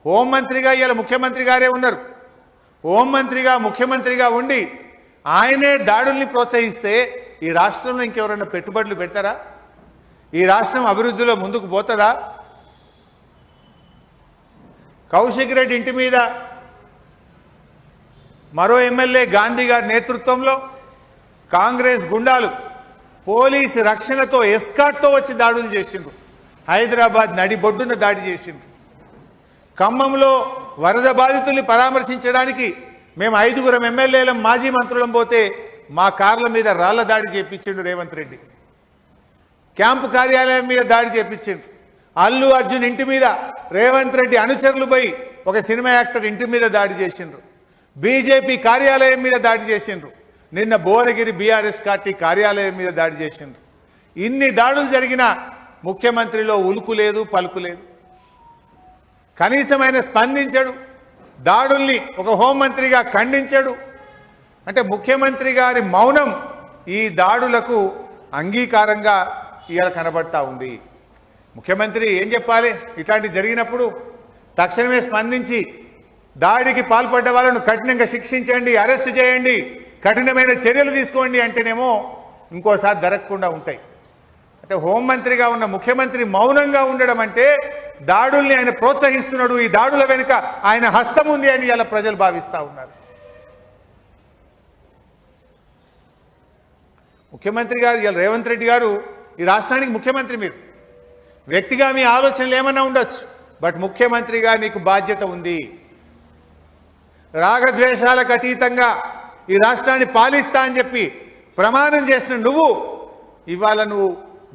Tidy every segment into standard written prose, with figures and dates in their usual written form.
హోంమంత్రిగా ఇలా ముఖ్యమంత్రి గారే ఉన్నారు. హోంమంత్రిగా ముఖ్యమంత్రిగా ఉండి ఆయనే దాడుల్ని ప్రోత్సహిస్తే ఈ రాష్ట్రంలో ఇంకెవరైనా పెట్టుబడులు పెడతారా? ఈ రాష్ట్రం అభివృద్ధిలో ముందుకు పోతుందా? కౌశిక్ రెడ్డి ఇంటి మీద మరో ఎమ్మెల్యే గాంధీ గారి నేతృత్వంలో కాంగ్రెస్ గుండాలు పోలీసు రక్షణతో ఎస్కాట్తో వచ్చి దాడులు చేసిండ్రు. హైదరాబాద్ నడిబొడ్డున దాడి చేసిండ్రు. ఖమ్మంలో వరద బాధితుల్ని పరామర్శించడానికి మేము 5గురం ఎమ్మెల్యేలం మాజీ మంత్రులం పోతే మా కార్ల మీద రాళ్ల దాడి చేపించిండు రేవంత్ రెడ్డి. క్యాంపు కార్యాలయం మీద దాడి చేపించిండ్రు. అల్లు అర్జున్ ఇంటి మీద రేవంత్ రెడ్డి అనుచరులు పోయి ఒక సినిమా యాక్టర్ ఇంటి మీద దాడి చేసిండ్రు. బీజేపీ కార్యాలయం మీద దాడి చేసిండ్రు. నిన్న భువనగిరి బీఆర్ఎస్ పార్టీ కార్యాలయం మీద దాడి చేసిండ్రు. ఇన్ని దాడులు జరిగినా ముఖ్యమంత్రిలో ఉలుకు లేదు, పలుకు లేదు. కనీసం ఆయన స్పందించాడు. దాడుల్ని ఒక హోంమంత్రిగా ఖండించాడు. అంటే ముఖ్యమంత్రి గారి మౌనం ఈ దాడులకు అంగీకారంగా ఇవాళ కనబడతా ఉంది. ముఖ్యమంత్రి ఏం చెప్పాలి? ఇట్లాంటి జరిగినప్పుడు తక్షణమే స్పందించి దాడికి పాల్పడ్డ వాళ్ళను కఠినంగా శిక్షించండి, అరెస్ట్ చేయండి, కఠినమైన చర్యలు తీసుకోండి అంటేనేమో ఇంకోసారి జరగకుండా ఉంటాయి. అంటే హోంమంత్రిగా ఉన్న ముఖ్యమంత్రి మౌనంగా ఉండడం అంటే దాడుల్ని ఆయన ప్రోత్సహిస్తున్నాడు, ఈ దాడుల వెనుక ఆయన హస్తం ఉంది అని ఇలా ప్రజలు భావిస్తూ ఉన్నారు. ముఖ్యమంత్రి గారు ఇలా రేవంత్ రెడ్డి గారు ఈ రాష్ట్రానికి ముఖ్యమంత్రి. మీరు వ్యక్తిగా మీ ఆలోచనలు ఏమన్నా ఉండొచ్చు, బట్ ముఖ్యమంత్రిగా నీకు బాధ్యత ఉంది. రాగద్వేషాలకు అతీతంగా ఈ రాష్ట్రాన్ని పాలిస్తా అని చెప్పి ప్రమాణం చేసిన నువ్వు ఇవాళ నువ్వు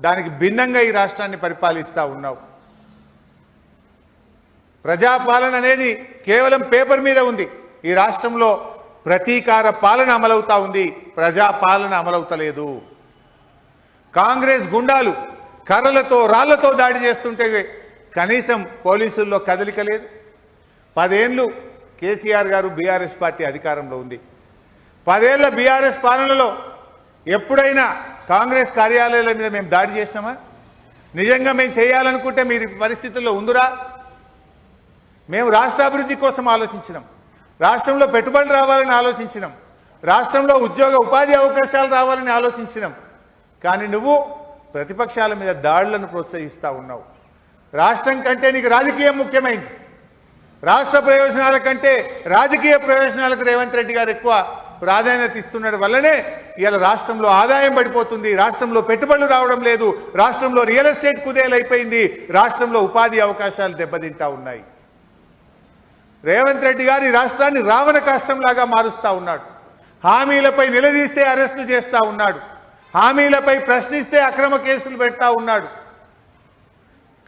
దానికి భిన్నంగా ఈ రాష్ట్రాన్ని పరిపాలిస్తూ ఉన్నావు. ప్రజాపాలన అనేది కేవలం పేపర్ మీద ఉంది. ఈ రాష్ట్రంలో ప్రతీకార పాలన అమలవుతా ఉంది, ప్రజాపాలన అమలవుతలేదు. కాంగ్రెస్ గుండాలు కర్రలతో రాళ్లతో దాడి చేస్తుంటే కనీసం పోలీసుల్లో కదలిక లేదు. 10 ఏళ్ళు కేసీఆర్ గారు బీఆర్ఎస్ పార్టీ అధికారంలో ఉంది. 10 ఏళ్ల బీఆర్ఎస్ పాలనలో ఎప్పుడైనా కాంగ్రెస్ కార్యాలయాల మీద మేము దాడి చేసినామా? నిజంగా మేము చేయాలనుకుంటే మీరు పరిస్థితుల్లో ఉందిరా? మేము రాష్ట్ర అభివృద్ధి కోసం ఆలోచించినాం, రాష్ట్రంలో పెట్టుబడులు రావాలని ఆలోచించినాం, రాష్ట్రంలో ఉద్యోగ ఉపాధి అవకాశాలు రావాలని ఆలోచించినాం. కానీ నువ్వు ప్రతిపక్షాల మీద దాడులను ప్రోత్సహిస్తూ ఉన్నావు. రాష్ట్రం కంటే నీకు రాజకీయం ముఖ్యమైంది. రాష్ట్ర ప్రయోజనాల కంటే రాజకీయ ప్రయోజనాలకు రేవంత్ రెడ్డి గారు ఎక్కువ ప్రాధాన్యత ఇస్తున్నది వల్లనే ఇవాళ రాష్ట్రంలో ఆదాయం పడిపోతుంది, రాష్ట్రంలో పెట్టుబడులు రావడం లేదు, రాష్ట్రంలో రియల్ ఎస్టేట్ కుదేలైపోయింది, రాష్ట్రంలో ఉపాధి అవకాశాలు దెబ్బతింటా ఉన్నాయి. రేవంత్ రెడ్డి గారు ఈ రాష్ట్రాన్ని రావణ కాష్టంలాగా మారుస్తూ ఉన్నాడు. హామీలపై నిలదీస్తే అరెస్టు చేస్తూ ఉన్నాడు, హామీలపై ప్రశ్నిస్తే అక్రమ కేసులు పెడతా ఉన్నాడు,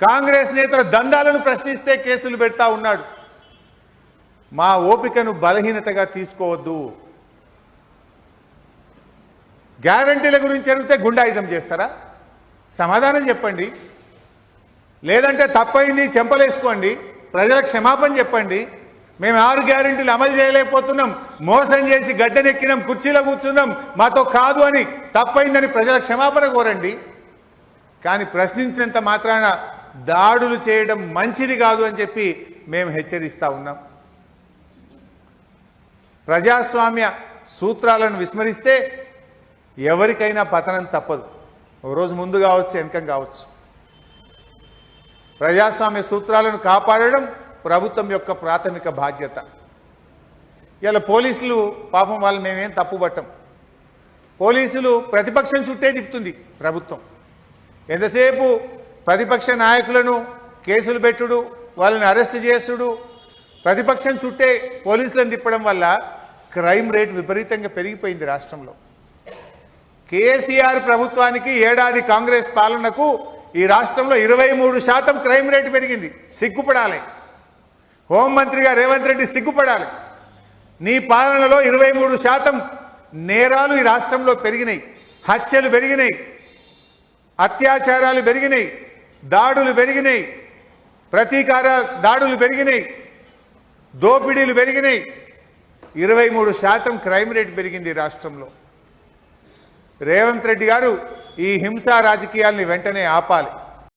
కాంగ్రెస్ నేతల దందాలను ప్రశ్నిస్తే కేసులు పెడతా ఉన్నాడు. మా ఓపికను బలహీనతగా తీసుకోవద్దు. గ్యారంటీల గురించి అడిగితే గుండాయిజం చేస్తారా? సమాధానం చెప్పండి. లేదంటే తప్పైంది చెంపలేసుకోండి, ప్రజలకు క్షమాపణ చెప్పండి. మేము 6 గ్యారంటీలు అమలు చేయలేకపోతున్నాం, మోసం చేసి గడ్డనెక్కినాం, కుర్చీలో కూర్చున్నాం, మాతో కాదు అని తప్పైందని ప్రజల క్షమాపణ కోరండి. కానీ ప్రశ్నించినంత మాత్రాన దాడులు చేయడం మంచిది కాదు అని చెప్పి మేము హెచ్చరిస్తూ ఉన్నాం. ప్రజాస్వామ్య సూత్రాలను విస్మరిస్తే ఎవరికైనా పతనం తప్పదు. ఓ రోజు ముందు కావచ్చు, వెనకం కావచ్చు. ప్రజాస్వామ్య సూత్రాలను కాపాడడం ప్రభుత్వం యొక్క ప్రాథమిక బాధ్యత. ఇలా పోలీసులు పాపం వాళ్ళు మేమేం తప్పుపట్టం. పోలీసులు ప్రతిపక్షం చుట్టే తిప్పుతుంది ప్రభుత్వం. ఎంతసేపు ప్రతిపక్ష నాయకులను కేసులు పెట్టుడు, వాళ్ళని అరెస్ట్ చేసుడు, ప్రతిపక్షం చుట్టే పోలీసులను తిప్పడం వల్ల క్రైమ్ రేట్ విపరీతంగా పెరిగిపోయింది రాష్ట్రంలో. కేసీఆర్ ప్రభుత్వానికి ఏడాది కాంగ్రెస్ పాలనకు ఈ రాష్ట్రంలో 23% క్రైమ్ రేటు పెరిగింది. సిగ్గుపడాలి. హోంమంత్రిగా రేవంత్ రెడ్డి సిగ్గుపడాలి. నీ పాలనలో 23% నేరాలు ఈ రాష్ట్రంలో పెరిగినాయి, హత్యలు పెరిగినాయి, అత్యాచారాలు పెరిగినాయి, దాడులు పెరిగినాయి, ప్రతీకార దాడులు పెరిగినాయి, దోపిడీలు పెరిగినాయి. 23% క్రైమ్ రేట్ పెరిగింది రాష్ట్రంలో. రేవంత్ రెడ్డి గారు ఈ హింసా రాజకీయాల్ని వెంటనే ఆపాలి.